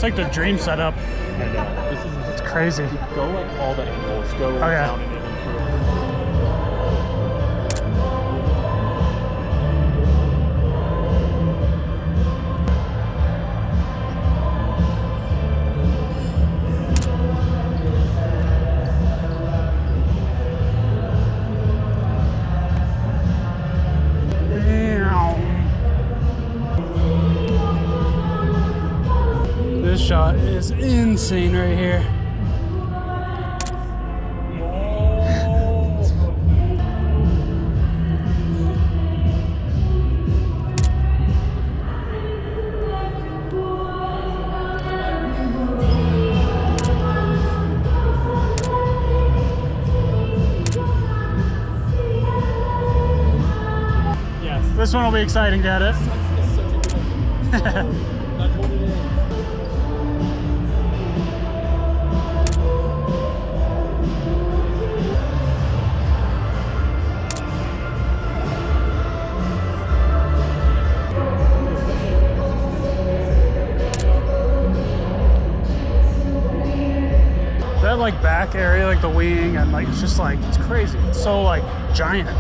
like the dream setup. I know. This is It's crazy. go like all the angles. Go yeah. down and in and through. This shot is insane right here. Yes. This one will be exciting to edit. It's such a good idea. That's what it is. That like back area, like the wing, and like it's just like it's crazy. It's so like giant.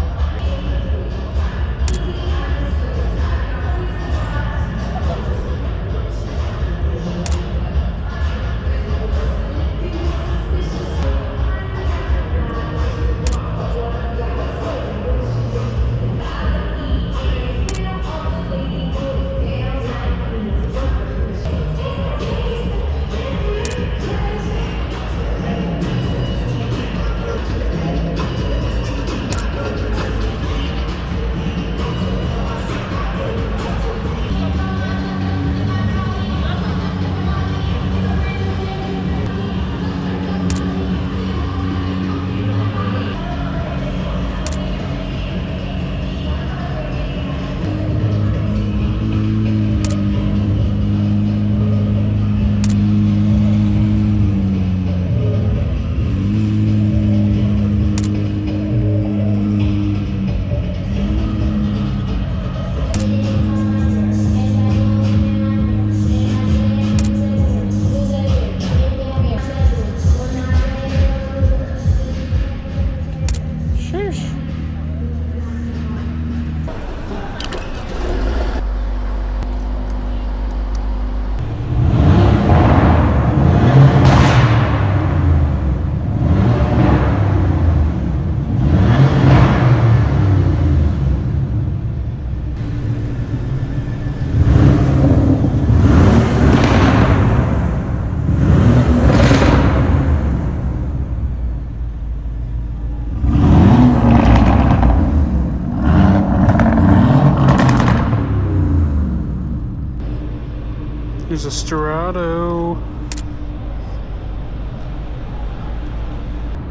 Here's a Strato.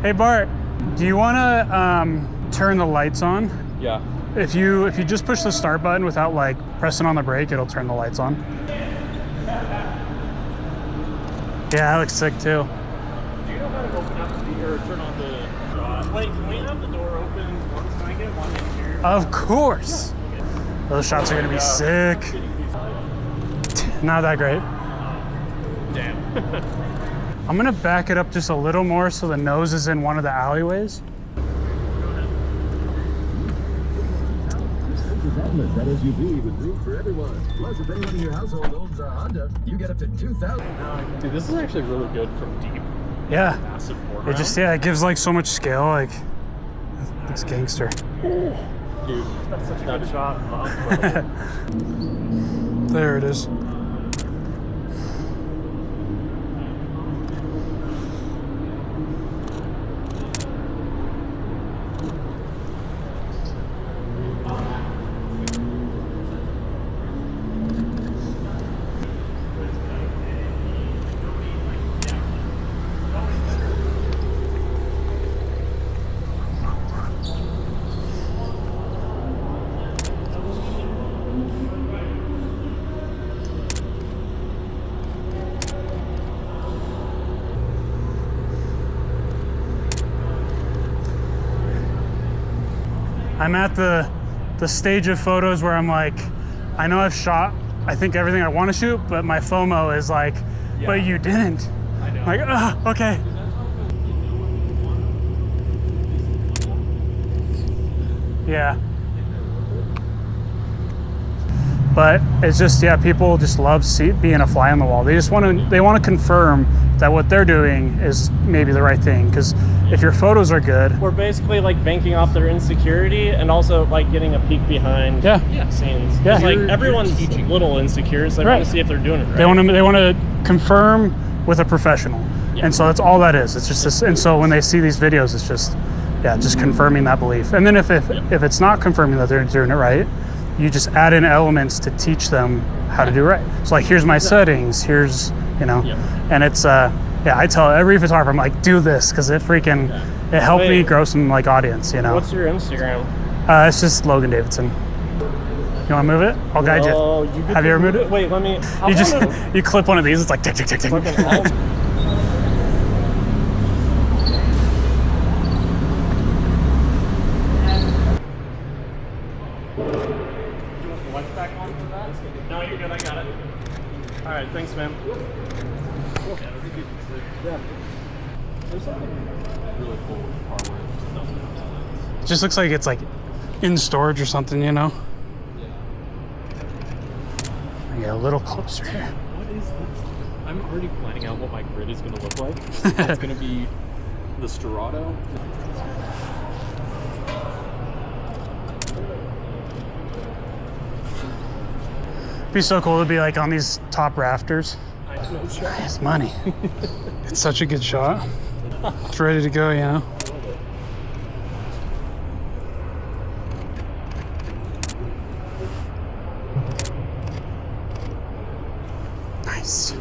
Hey Bart, do you want to turn the lights on? Yeah. If you just push the start button without like pressing on the brake, it'll turn the lights on. Yeah, that looks sick too. Do you know how to open up or turn on the wait, can we have the door open once? Can I get one in here? Of course. Those shots are gonna be sick. Not that great. Damn. I'm gonna back it up just a little more so the nose is in one of the alleyways. That SUV with room for everyone. Plus, if anyone in your household owns a Honda, you get up to $2,000. Dude, this is actually really good from deep. Yeah. Massive foreground. It just, yeah, it gives like so much scale. Like, it's gangster. Dude, that's such a good shot. There it is. I'm at the stage of photos where I'm like, I know I've shot I think everything I want to shoot, but my FOMO is like, but you didn't. I know. Like, okay. Yeah. But it's just, yeah, people just love being a fly on the wall. They just want to confirm that what they're doing is maybe the right thing. Because if your photos are good, We're basically like banking off their insecurity and also like getting a peek behind scenes. Yeah. 'Cause, like everyone's a little insecure, so they want to see if they're doing it right. they want to confirm with a professional, and so that's all that is. It's just this, and so when they see these videos, it's just just confirming that belief. And then if it's not confirming that they're doing it right, you just add in elements to teach them how to do right. So like, here's my settings, here's, and it's, I tell every photographer, I'm like, do this, because it helped me grow some like audience, What's your Instagram? It's just Logan Davidson. You want to move it? I'll guide you. Have you ever moved it? Wait, let me. You clip one of these, it's like tick, tick, tick, tick. No, you're good. I got it. All right, thanks, man. Yeah. There's something really cool with hardware. It just looks like it's like in storage or something, Yeah, a little closer here. What is this? I'm already planning out what my grid is going to look like. It's going to be the Strato. It'd be so cool to be like on these top rafters. It's money. It's such a good shot. It's ready to go, Nice.